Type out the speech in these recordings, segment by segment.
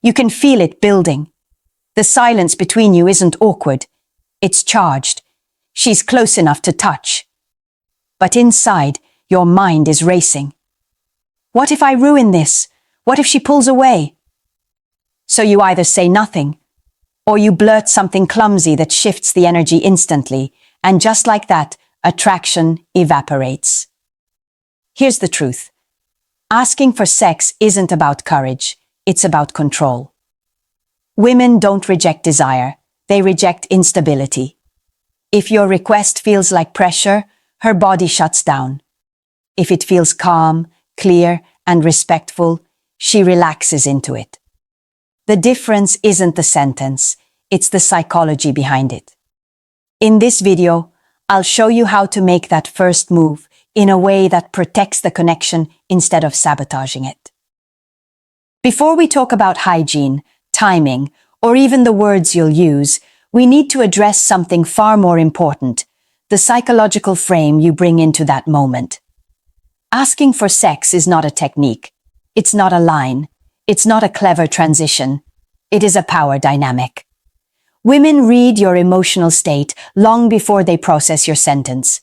You can feel it building. The silence between you isn't awkward. It's charged. She's close enough to touch. But inside, your mind is racing. What if I ruin this? What if she pulls away? So you either say nothing, or you blurt something clumsy that shifts the energy instantly, and just like that, attraction evaporates. Here's the truth. Asking for sex isn't about courage, it's about control. Women don't reject desire, they reject instability. If your request feels like pressure, her body shuts down. If it feels calm, clear, and respectful, she relaxes into it. The difference isn't the sentence, it's the psychology behind it. In this video, I'll show you how to make that first move in a way that protects the connection instead of sabotaging it. Before we talk about hygiene, timing, or even the words you'll use, we need to address something far more important, the psychological frame you bring into that moment. Asking for sex is not a technique. It's not a line. It's not a clever transition. It is a power dynamic. Women read your emotional state long before they process your sentence.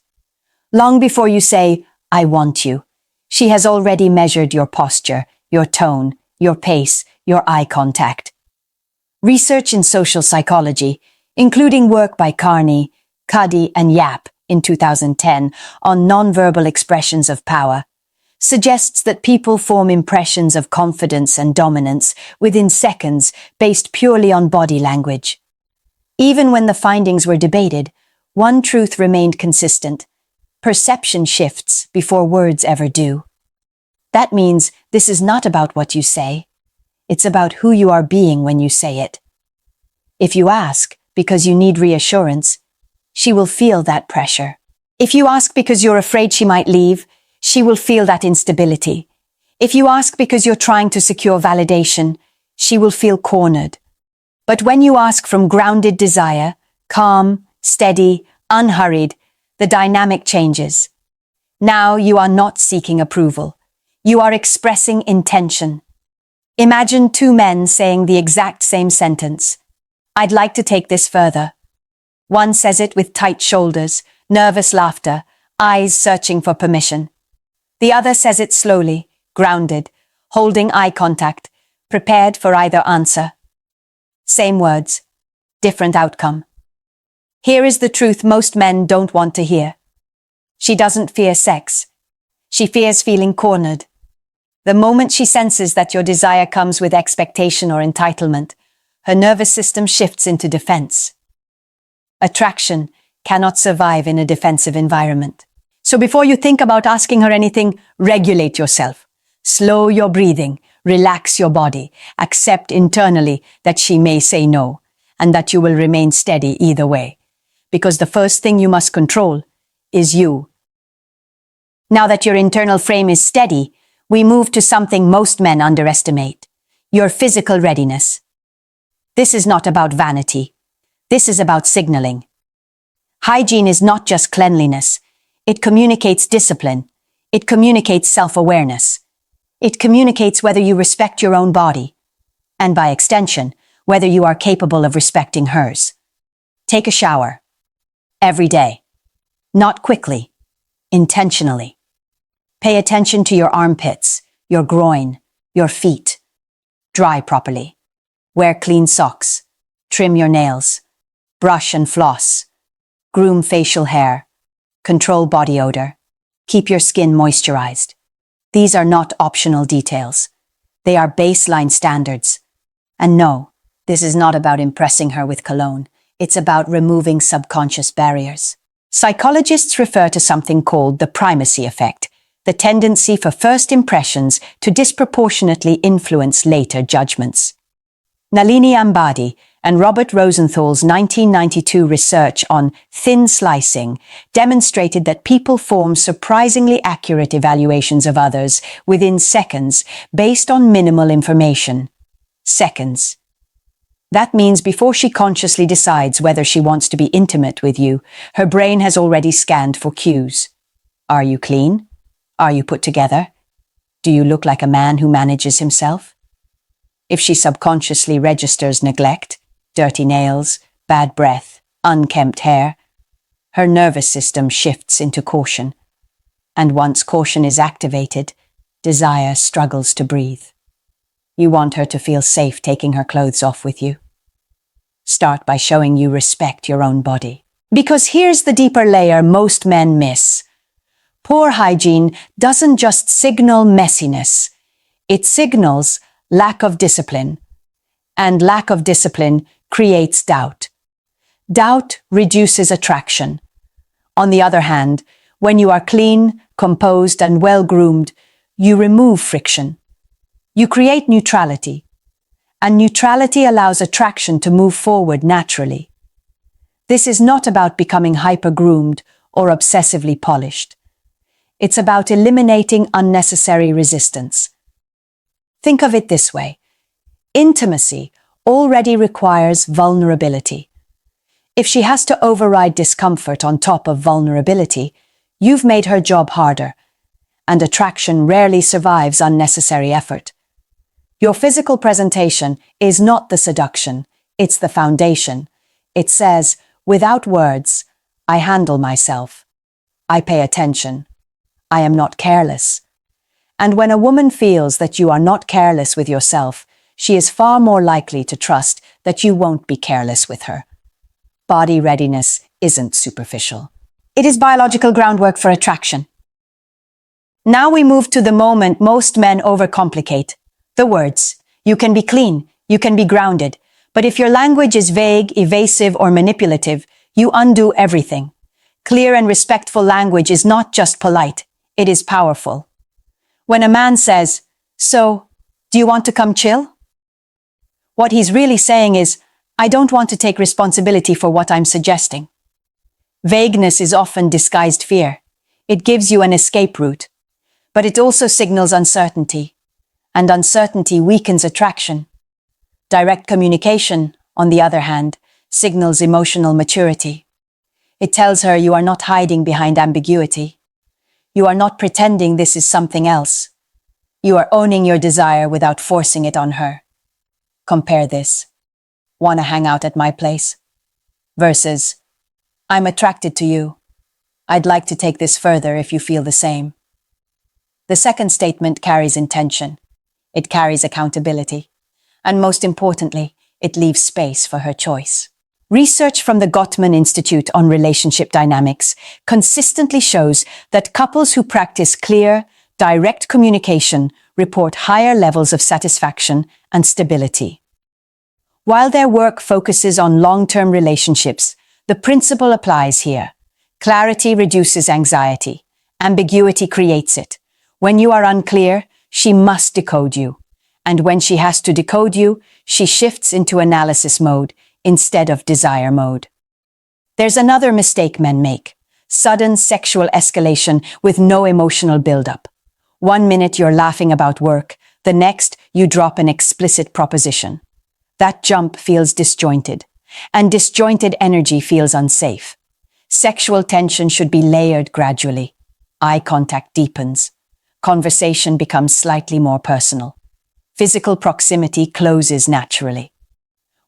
Long before you say, "I want you," she has already measured your posture, your tone, your pace, your eye contact. Research in social psychology, including work by Carney, Cuddy, and Yap in 2010 on nonverbal expressions of power, suggests that people form impressions of confidence and dominance within seconds based purely on body language. Even when the findings were debated, one truth remained consistent. Perception shifts before words ever do. That means this is not about what you say. It's about who you are being when you say it. If you ask because you need reassurance, she will feel that pressure. If you ask because you're afraid she might leave, she will feel that instability. If you ask because you're trying to secure validation, she will feel cornered. But when you ask from grounded desire, calm, steady, unhurried, the dynamic changes. Now you are not seeking approval. You are expressing intention. Imagine two men saying the exact same sentence. "I'd like to take this further." One says it with tight shoulders, nervous laughter, eyes searching for permission. The other says it slowly, grounded, holding eye contact, prepared for either answer. Same words, different outcome. Here is the truth most men don't want to hear. She doesn't fear sex. She fears feeling cornered. The moment she senses that your desire comes with expectation or entitlement, her nervous system shifts into defense. Attraction cannot survive in a defensive environment. So before you think about asking her anything, regulate yourself. Slow your breathing, relax your body, accept internally that she may say no, and that you will remain steady either way. Because the first thing you must control is you. Now that your internal frame is steady, we move to something most men underestimate: your physical readiness. This is not about vanity. This is about signaling. Hygiene is not just cleanliness. It communicates discipline. It communicates self-awareness. It communicates whether you respect your own body, and by extension, whether you are capable of respecting hers. Take a shower. Every day. Not quickly. Intentionally. Pay attention to your armpits, your groin, your feet. Dry properly. Wear clean socks. Trim your nails. Brush and floss. Groom facial hair. Control body odor. Keep your skin moisturized. These are not optional details. They are baseline standards. And no, this is not about impressing her with cologne. It's about removing subconscious barriers. Psychologists refer to something called the primacy effect, the tendency for first impressions to disproportionately influence later judgments. Nalini Ambady and Robert Rosenthal's 1992 research on thin slicing demonstrated that people form surprisingly accurate evaluations of others within seconds based on minimal information. Seconds. That means before she consciously decides whether she wants to be intimate with you, her brain has already scanned for cues. Are you clean? Are you put together? Do you look like a man who manages himself? If she subconsciously registers neglect, dirty nails, bad breath, unkempt hair, her nervous system shifts into caution. And once caution is activated, desire struggles to breathe. You want her to feel safe taking her clothes off with you. Start by showing you respect your own body. Because here's the deeper layer most men miss. Poor hygiene doesn't just signal messiness. It signals lack of discipline. And lack of discipline creates doubt. Doubt reduces attraction. On the other hand, when you are clean, composed, and well-groomed, you remove friction. You create neutrality. And neutrality allows attraction to move forward naturally. This is not about becoming hyper-groomed or obsessively polished. It's about eliminating unnecessary resistance. Think of it this way. Intimacy already requires vulnerability. If she has to override discomfort on top of vulnerability, you've made her job harder, and attraction rarely survives unnecessary effort. Your physical presentation is not the seduction, it's the foundation. It says, without words, I handle myself. I pay attention. I am not careless. And when a woman feels that you are not careless with yourself, she is far more likely to trust that you won't be careless with her. Body readiness isn't superficial. It is biological groundwork for attraction. Now we move to the moment most men overcomplicate. The words. You can be clean, you can be grounded, but if your language is vague, evasive, or manipulative, you undo everything. Clear and respectful language is not just polite, it is powerful. When a man says, "So, do you want to come chill?" what he's really saying is, "I don't want to take responsibility for what I'm suggesting." Vagueness is often disguised fear. It gives you an escape route, but it also signals uncertainty. And uncertainty weakens attraction. Direct communication, on the other hand, signals emotional maturity. It tells her you are not hiding behind ambiguity. You are not pretending this is something else. You are owning your desire without forcing it on her. Compare this. "Wanna hang out at my place?" versus, "I'm attracted to you. I'd like to take this further if you feel the same." The second statement carries intention. It carries accountability. And most importantly, it leaves space for her choice. Research from the Gottman Institute on Relationship Dynamics consistently shows that couples who practice clear, direct communication report higher levels of satisfaction and stability. While their work focuses on long-term relationships, the principle applies here. Clarity reduces anxiety. Ambiguity creates it. When you are unclear, she must decode you. And when she has to decode you, she shifts into analysis mode instead of desire mode. There's another mistake men make. Sudden sexual escalation with no emotional buildup. 1 minute you're laughing about work, the next you drop an explicit proposition. That jump feels disjointed, and disjointed energy feels unsafe. Sexual tension should be layered gradually. Eye contact deepens. Conversation becomes slightly more personal. Physical proximity closes naturally.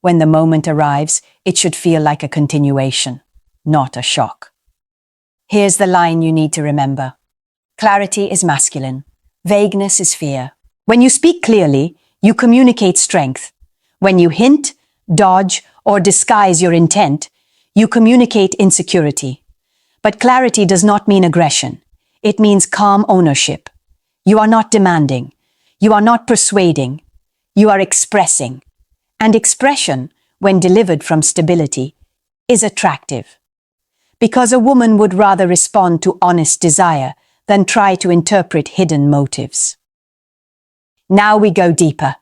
When the moment arrives, it should feel like a continuation, not a shock. Here's the line you need to remember. Clarity is masculine. Vagueness is fear. When you speak clearly, you communicate strength. When you hint, dodge, or disguise your intent, you communicate insecurity. But clarity does not mean aggression. It means calm ownership. You are not demanding. You are not persuading. You are expressing. And expression, when delivered from stability, is attractive. Because a woman would rather respond to honest desire than try to interpret hidden motives. Now we go deeper.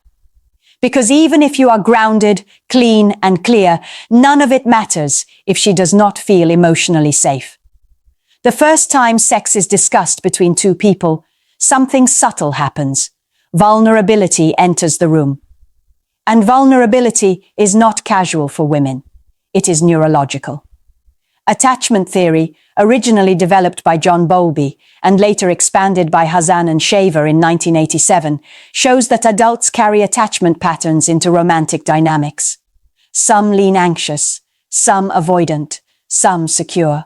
Because even if you are grounded, clean, and clear, none of it matters if she does not feel emotionally safe. The first time sex is discussed between two people, something subtle happens. Vulnerability enters the room. And vulnerability is not casual for women. It is neurological. Attachment theory, originally developed by John Bowlby and later expanded by Hazan and Shaver in 1987, shows that adults carry attachment patterns into romantic dynamics. Some lean anxious, some avoidant, some secure.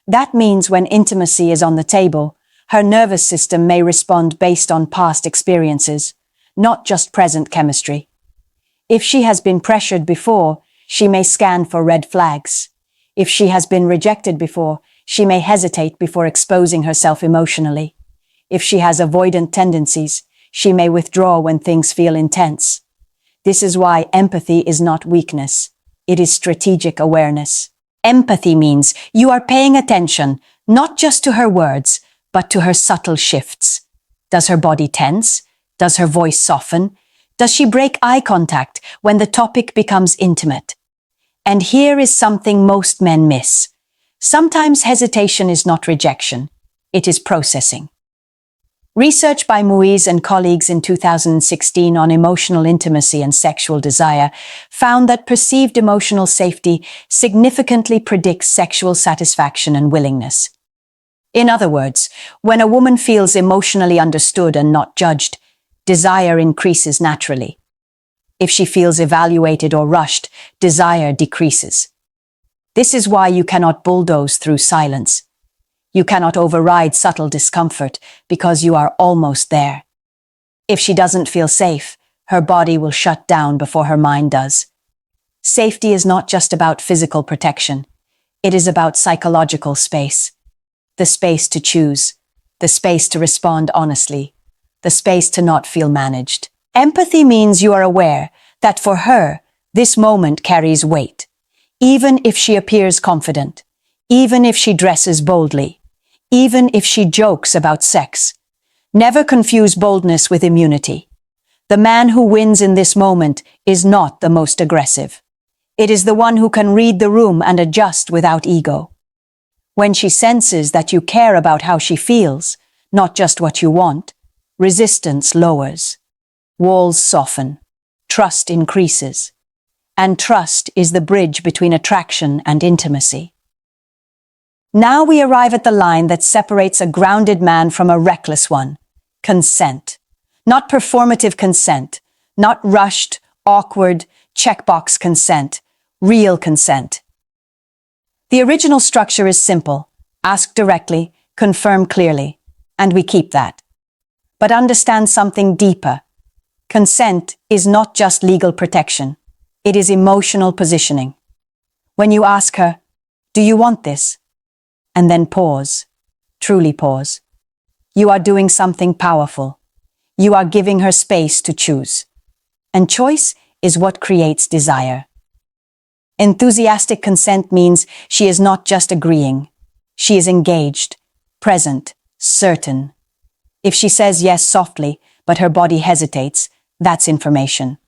That means when intimacy is on the table, her nervous system may respond based on past experiences, not just present chemistry. If she has been pressured before, she may scan for red flags. If she has been rejected before, she may hesitate before exposing herself emotionally. If she has avoidant tendencies, she may withdraw when things feel intense. This is why empathy is not weakness. It is strategic awareness. Empathy means you are paying attention, not just to her words, but to her subtle shifts. Does her body tense? Does her voice soften? Does she break eye contact when the topic becomes intimate? And here is something most men miss. Sometimes hesitation is not rejection. It is processing. Research by Muiz and colleagues in 2016 on emotional intimacy and sexual desire found that perceived emotional safety significantly predicts sexual satisfaction and willingness. In other words, when a woman feels emotionally understood and not judged, desire increases naturally. If she feels evaluated or rushed, desire decreases. This is why you cannot bulldoze through silence. You cannot override subtle discomfort because you are almost there. If she doesn't feel safe, her body will shut down before her mind does. Safety is not just about physical protection. It is about psychological space. The space to choose, the space to respond honestly, the space to not feel managed. Empathy means you are aware that for her, this moment carries weight, even if she appears confident, even if she dresses boldly, even if she jokes about sex. Never confuse boldness with immunity. The man who wins in this moment is not the most aggressive. It is the one who can read the room and adjust without ego. When she senses that you care about how she feels, not just what you want, resistance lowers. Walls soften. Trust increases. And trust is the bridge between attraction and intimacy. Now we arrive at the line that separates a grounded man from a reckless one. Consent. Not performative consent. Not rushed, awkward, checkbox consent. Real consent. The original structure is simple. Ask directly, confirm clearly, and we keep that. But understand something deeper. Consent is not just legal protection. It is emotional positioning. When you ask her, "Do you want this?" and then pause, truly pause, you are doing something powerful. You are giving her space to choose. And choice is what creates desire. Enthusiastic consent means she is not just agreeing. She is engaged, present, certain. If she says yes softly, but her body hesitates, that's information.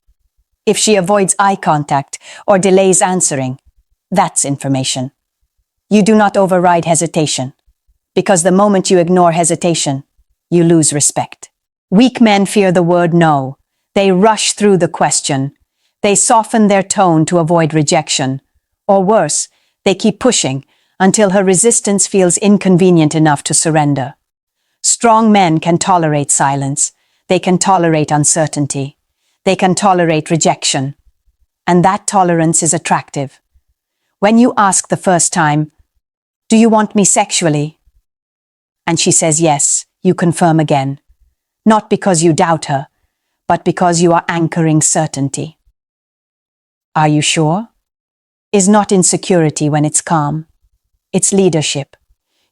If she avoids eye contact or delays answering, that's information. You do not override hesitation, because the moment you ignore hesitation, you lose respect. Weak men fear the word no. They rush through the question. They soften their tone to avoid rejection. Or worse, they keep pushing until her resistance feels inconvenient enough to surrender. Strong men can tolerate silence. They can tolerate uncertainty. They can tolerate rejection. And that tolerance is attractive. When you ask the first time, "Do you want me sexually?" and she says yes, you confirm again. Not because you doubt her, but because you are anchoring certainty. Are you sure? Is not insecurity when it's calm. It's leadership.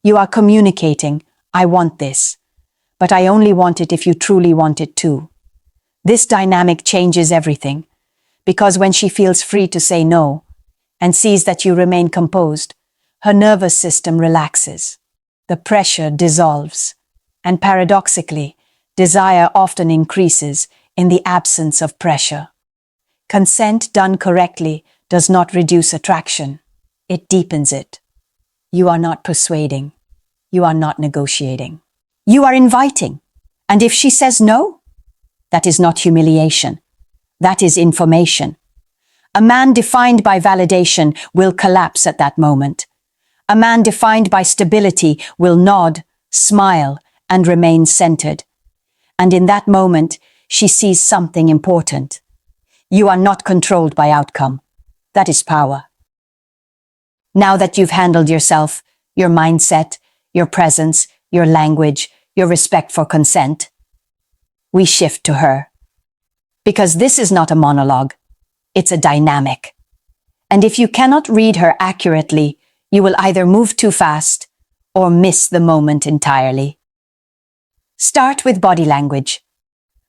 You are communicating, "I want this, but I only want it if you truly want it too." This dynamic changes everything, because when she feels free to say no and sees that you remain composed, her nervous system relaxes. The pressure dissolves, and paradoxically, desire often increases in the absence of pressure. Consent done correctly does not reduce attraction. It deepens it. You are not persuading. You are not negotiating. You are inviting. And if she says no, that is not humiliation. That is information. A man defined by validation will collapse at that moment. A man defined by stability will nod, smile, and remain centered. And in that moment, she sees something important. You are not controlled by outcome. That is power. Now that you've handled yourself, your mindset, your presence, your language, your respect for consent, we shift to her. Because this is not a monologue, it's a dynamic. And if you cannot read her accurately, you will either move too fast or miss the moment entirely. Start with body language.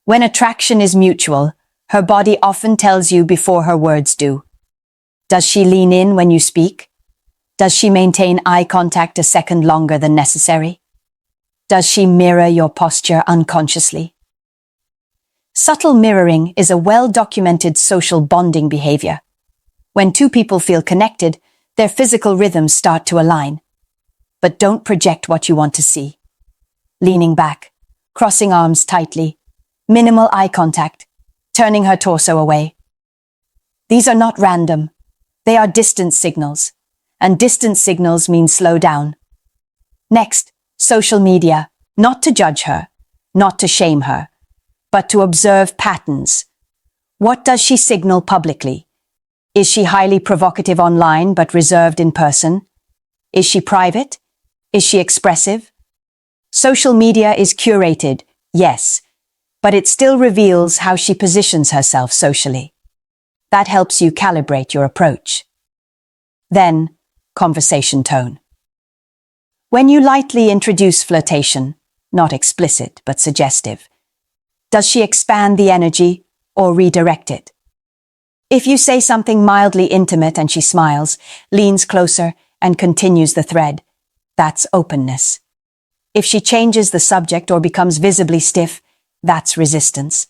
When attraction is mutual, her body often tells you before her words do. Does she lean in when you speak? Does she maintain eye contact a second longer than necessary? Does she mirror your posture unconsciously? Subtle mirroring is a well-documented social bonding behavior. When two people feel connected, their physical rhythms start to align. But don't project what you want to see. Leaning back, crossing arms tightly, minimal eye contact, turning her torso away. These are not random. They are distance signals. And distance signals mean slow down. Next, social media. Not to judge her, not to shame her, but to observe patterns. What does she signal publicly? Is she highly provocative online but reserved in person? Is she private? Is she expressive? Social media is curated, yes, but it still reveals how she positions herself socially. That helps you calibrate your approach. Then, conversation tone. When you lightly introduce flirtation, not explicit but suggestive, does she expand the energy or redirect it? If you say something mildly intimate and she smiles, leans closer, and continues the thread, that's openness. If she changes the subject or becomes visibly stiff, that's resistance.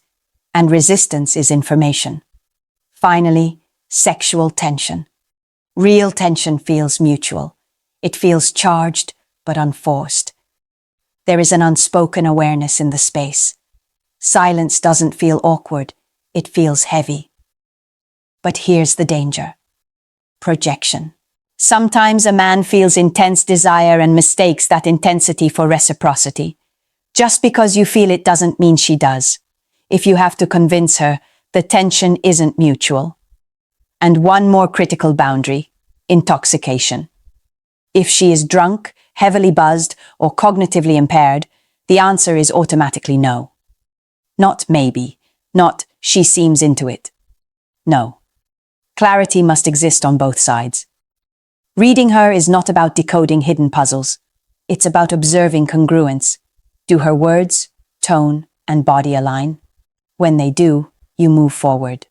And resistance is information. Finally, sexual tension. Real tension feels mutual. It feels charged but unforced. There is an unspoken awareness in the space. Silence doesn't feel awkward, it feels heavy. But here's the danger. Projection. Sometimes a man feels intense desire and mistakes that intensity for reciprocity. Just because you feel it doesn't mean she does. If you have to convince her, the tension isn't mutual. And one more critical boundary: intoxication. If she is drunk, heavily buzzed, or cognitively impaired, the answer is automatically no. Not maybe, not she seems into it. No. Clarity must exist on both sides. Reading her is not about decoding hidden puzzles. It's about observing congruence. Do her words, tone, and body align? When they do, you move forward.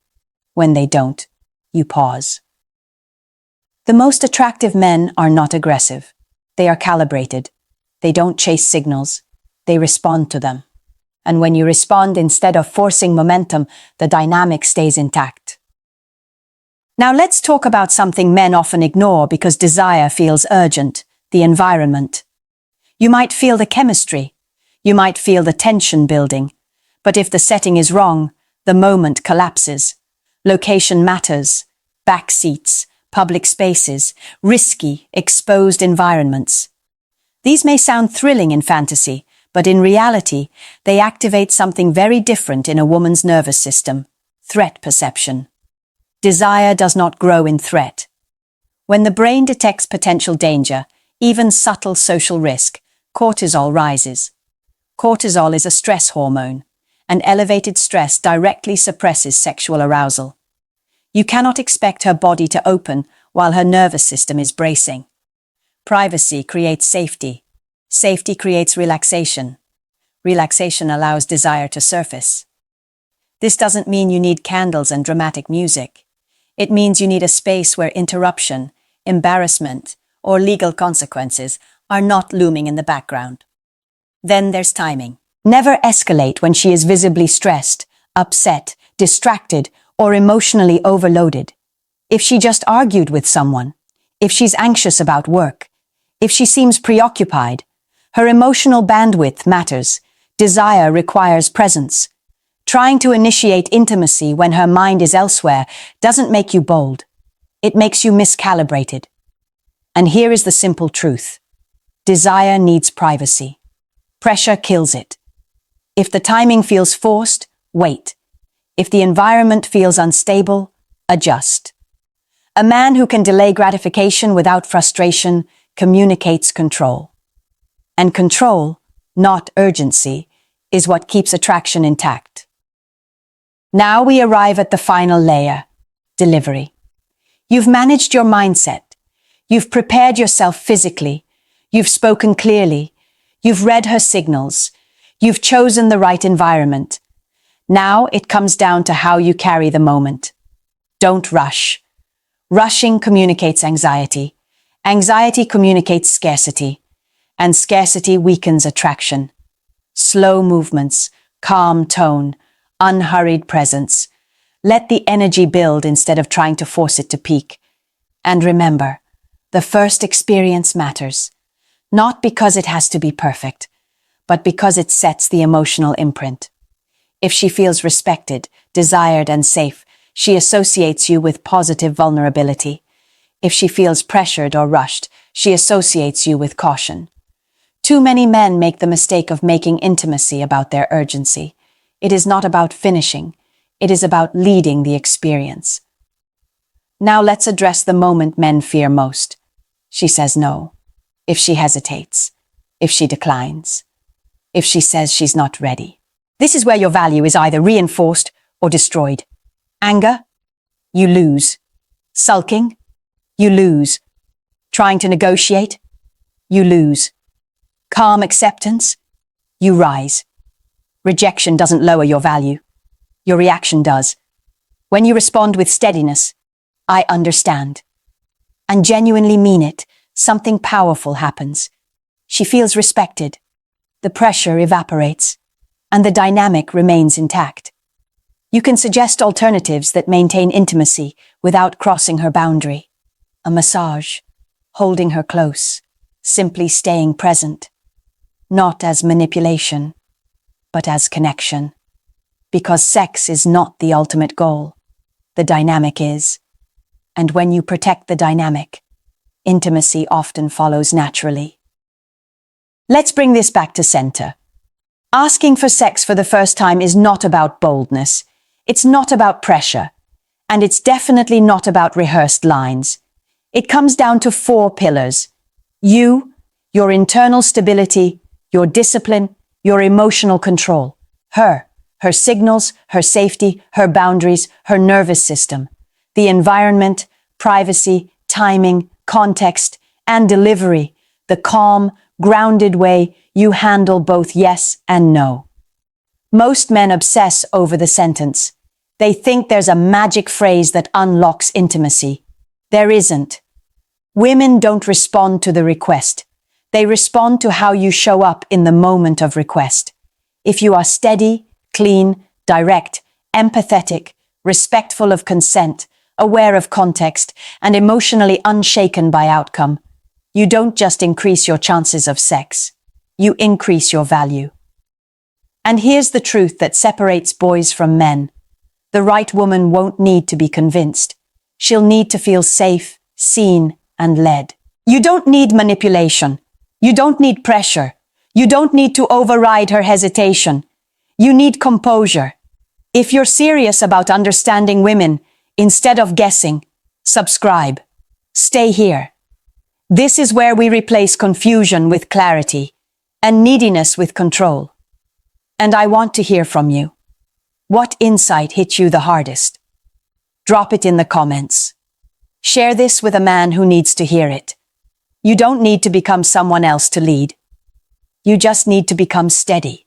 When they don't, you pause. The most attractive men are not aggressive. They are calibrated. They don't chase signals. They respond to them. And when you respond instead of forcing momentum, the dynamic stays intact. Now let's talk about something men often ignore because desire feels urgent: the environment. You might feel the chemistry. You might feel the tension building. But if the setting is wrong, the moment collapses. Location matters. Back seats, public spaces, risky, exposed environments. These may sound thrilling in fantasy, but in reality, they activate something very different in a woman's nervous system: threat perception. Desire does not grow in threat. When the brain detects potential danger, even subtle social risk, cortisol rises. Cortisol is a stress hormone, and elevated stress directly suppresses sexual arousal. You cannot expect her body to open while her nervous system is bracing. Privacy creates safety. Safety creates relaxation. Relaxation allows desire to surface. This doesn't mean you need candles and dramatic music. It means you need a space where interruption, embarrassment, or legal consequences are not looming in the background. Then there's timing. Never escalate when she is visibly stressed, upset, distracted, or emotionally overloaded. If she just argued with someone, if she's anxious about work, if she seems preoccupied, her emotional bandwidth matters. Desire requires presence. Trying to initiate intimacy when her mind is elsewhere doesn't make you bold. It makes you miscalibrated. And here is the simple truth. Desire needs privacy. Pressure kills it. If the timing feels forced, wait. If the environment feels unstable, adjust. A man who can delay gratification without frustration communicates control. And control, not urgency, is what keeps attraction intact. Now we arrive at the final layer, delivery. You've managed your mindset. You've prepared yourself physically. You've spoken clearly. You've read her signals. You've chosen the right environment. Now it comes down to how you carry the moment. Don't rush. Rushing communicates anxiety. Anxiety communicates scarcity. And scarcity weakens attraction. Slow movements, calm tone, unhurried presence. Let the energy build instead of trying to force it to peak. And remember, the first experience matters. Not because it has to be perfect, but because it sets the emotional imprint. If she feels respected, desired, and safe, she associates you with positive vulnerability. If she feels pressured or rushed, she associates you with caution. Too many men make the mistake of making intimacy about their urgency. It is not about finishing. It is about leading the experience. Now let's address the moment men fear most. She says no. If she hesitates. If she declines. If she says she's not ready. This is where your value is either reinforced or destroyed. Anger? You lose. Sulking? You lose. Trying to negotiate? You lose. Calm acceptance? You rise. Rejection doesn't lower your value. Your reaction does. When you respond with steadiness, I understand, and genuinely mean it, something powerful happens. She feels respected. The pressure evaporates, and the dynamic remains intact. You can suggest alternatives that maintain intimacy without crossing her boundary. A massage, holding her close, simply staying present. Not as manipulation, but as connection. Because sex is not the ultimate goal. The dynamic is. And when you protect the dynamic, intimacy often follows naturally. Let's bring this back to center. Asking for sex for the first time is not about boldness. It's not about pressure. And it's definitely not about rehearsed lines. It comes down to 4 pillars. You, your internal stability, your discipline, your emotional control. Her signals, her safety, her boundaries, her nervous system. The environment, privacy, timing, context, and delivery. The calm, grounded way you handle both yes and no. Most men obsess over the sentence. They think there's a magic phrase that unlocks intimacy. There isn't. Women don't respond to the request. They respond to how you show up in the moment of request. If you are steady, clean, direct, empathetic, respectful of consent, aware of context, and emotionally unshaken by outcome, you don't just increase your chances of sex. You increase your value. And here's the truth that separates boys from men. The right woman won't need to be convinced. She'll need to feel safe, seen, and led. You don't need manipulation. You don't need pressure. You don't need to override her hesitation. You need composure. If you're serious about understanding women, instead of guessing, subscribe. Stay here. This is where we replace confusion with clarity and neediness with control. And I want to hear from you. What insight hit you the hardest? Drop it in the comments. Share this with a man who needs to hear it. You don't need to become someone else to lead. You just need to become steady.